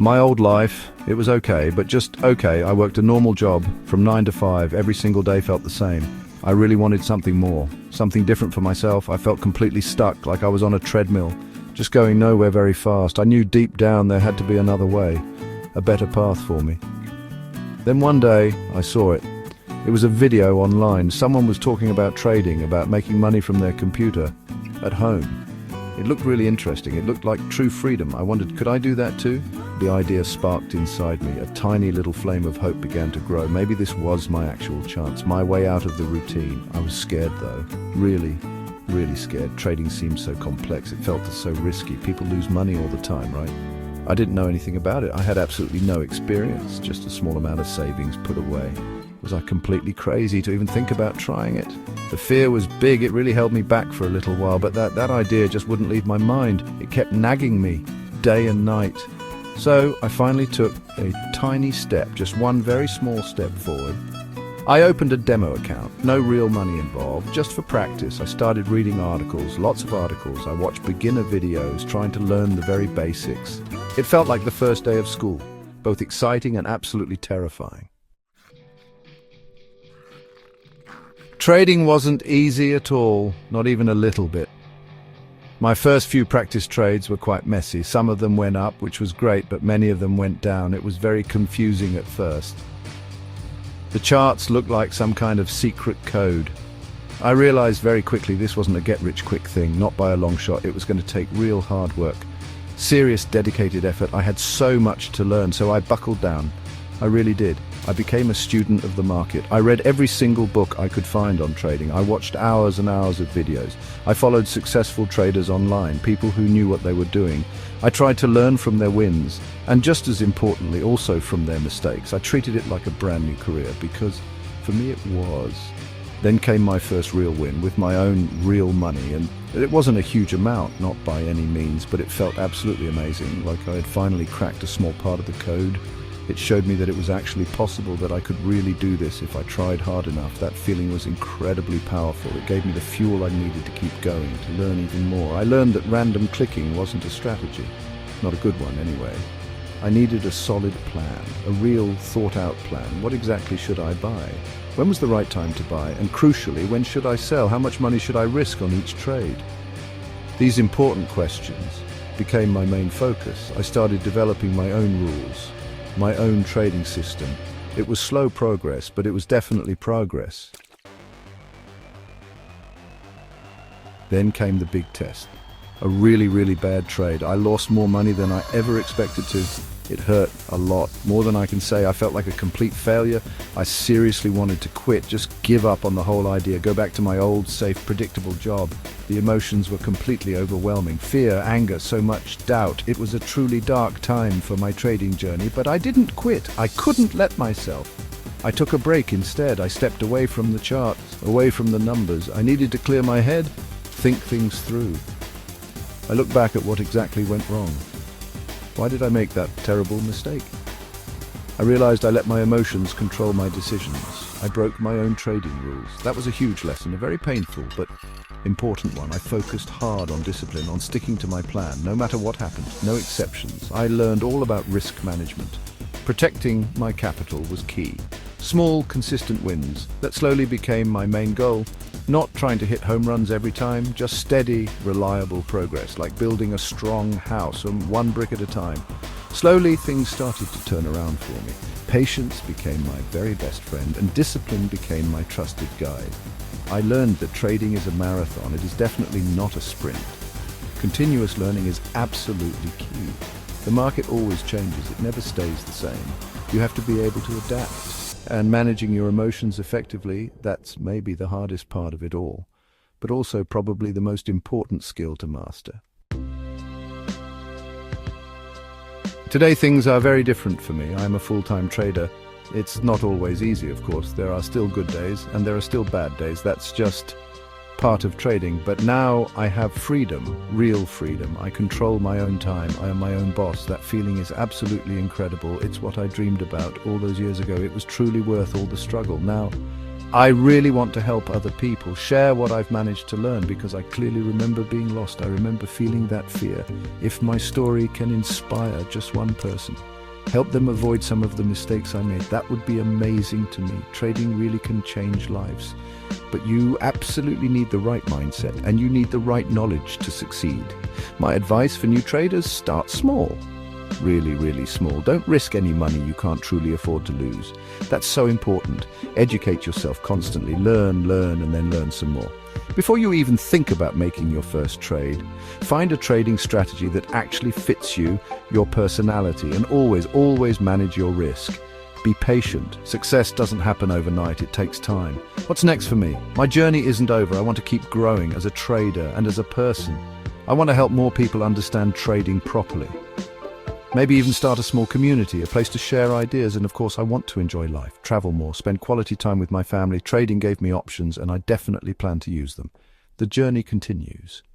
My old life, it was okay, but just okay. I worked a normal job from 9 to 5. Every single day felt the same. I really wanted something more, something different for myself. I felt completely stuck, like I was on a treadmill, just going nowhere very fast. I knew deep down there had to be another way, a better path for me. Then one day, I saw it. It was a video online. Someone was talking about trading, about making money from their computer at home. It looked really interesting. It looked like true freedom. I wondered, could I do that too? The idea sparked inside me. A tiny little flame of hope began to grow. Maybe this was my actual chance, my way out of the routine. I was scared though. Really scared. Trading seemed so complex. It felt so risky. People lose money all the time, right? I didn't know anything about it. I had absolutely no experience, just a small amount of savings put away. Was I completely crazy to even think about trying it? The fear was big. It really held me back for a little while, but that idea just wouldn't leave my mind. It kept nagging me day and night. So I finally took a tiny step, just one very small step forward. I opened a demo account, no real money involved, just for practice. I started reading articles, lots of articles. I watched beginner videos, trying to learn the very basics. It felt like the first day of school, both exciting and absolutely terrifying. Trading wasn't easy at all, not even a little bit. My first few practice trades were quite messy. Some of them went up, which was great, but many of them went down. It was very confusing at first. The charts looked like some kind of secret code. I realized very quickly this wasn't a get-rich-quick thing, not by a long shot. It was going to take real hard work, serious, dedicated effort. I had so much to learn, so I buckled down. I really did. I became a student of the market. I read every single book I could find on trading. I watched hours and hours of videos. I followed successful traders online, people who knew what they were doing. I tried to learn from their wins, and just as importantly, also from their mistakes. I treated it like a brand new career, because for me it was. Then came my first real win with my own real money, and it wasn't a huge amount, not by any means, but it felt absolutely amazing, like I had finally cracked a small part of the code. It showed me that it was actually possible, that I could really do this if I tried hard enough. That feeling was incredibly powerful. It gave me the fuel I needed to keep going, to learn even more. I learned that random clicking wasn't a strategy. Not a good one, anyway. I needed a solid plan, a real thought-out plan. What exactly should I buy? When was the right time to buy? And crucially, when should I sell? How much money should I risk on each trade? These important questions became my main focus. I started developing my own rules, my own trading system. It was slow progress, but it was definitely progress. Then came the big test. A really bad trade. I lost more money than I ever expected to. It hurt a lot, more than I can say. I felt like a complete failure. I seriously wanted to quit, just give up on the whole idea, go back to my old, safe, predictable job. The emotions were completely overwhelming. Fear, anger, so much doubt. It was a truly dark time for my trading journey, but I didn't quit. I couldn't let myself. I took a break instead. I stepped away from the charts, away from the numbers. I needed to clear my head, think things through. I looked back at what exactly went wrong. Why did I make that terrible mistake? I realized I let my emotions control my decisions. I broke my own trading rules. That was a huge lesson, a very painful but important one. I focused hard on discipline, on sticking to my plan, no matter what happened, no exceptions. I learned all about risk management. Protecting my capital was key. Small, consistent wins. That slowly became my main goal. Not trying to hit home runs every time, just steady, reliable progress, like building a strong house, one brick at a time. Slowly, things started to turn around for me. Patience became my very best friend, and discipline became my trusted guide. I learned that trading is a marathon. It is definitely not a sprint. Continuous learning is absolutely key. The market always changes. It never stays the same. You have to be able to adapt. And managing your emotions effectively, that's maybe the hardest part of it all, but also probably the most important skill to master. Today things are very different for me. I'm a full-time trader. It's not always easy, of course. There are still good days and there are still bad days. That's just part of trading. But now I have freedom, real freedom. I control my own time. I am my own boss. That feeling is absolutely incredible. It's what I dreamed about all those years ago. It was truly worth all the struggle. Now I really want to help other people, share what I've managed to learn, because I clearly remember being lost. I remember feeling that fear. If my story can inspire just one person, help them avoid some of the mistakes I made, that would be amazing to me. Trading really can change lives. But you absolutely need the right mindset and you need the right knowledge to succeed. My advice for new traders: start small. Really, really small. Don't risk any money you can't truly afford to lose. That's so important. Educate yourself constantly. Learn, and then learn some more. Before you even think about making your first trade, find a trading strategy that actually fits you, your personality, and always manage your risk. Be patient. Success doesn't happen overnight. It takes time. What's next for me? My journey isn't over. I want to keep growing as a trader and as a person. I want to help more people understand trading properly. Maybe even start a small community, a place to share ideas, and of course I want to enjoy life, travel more, spend quality time with my family. Trading gave me options and I definitely plan to use them. The journey continues.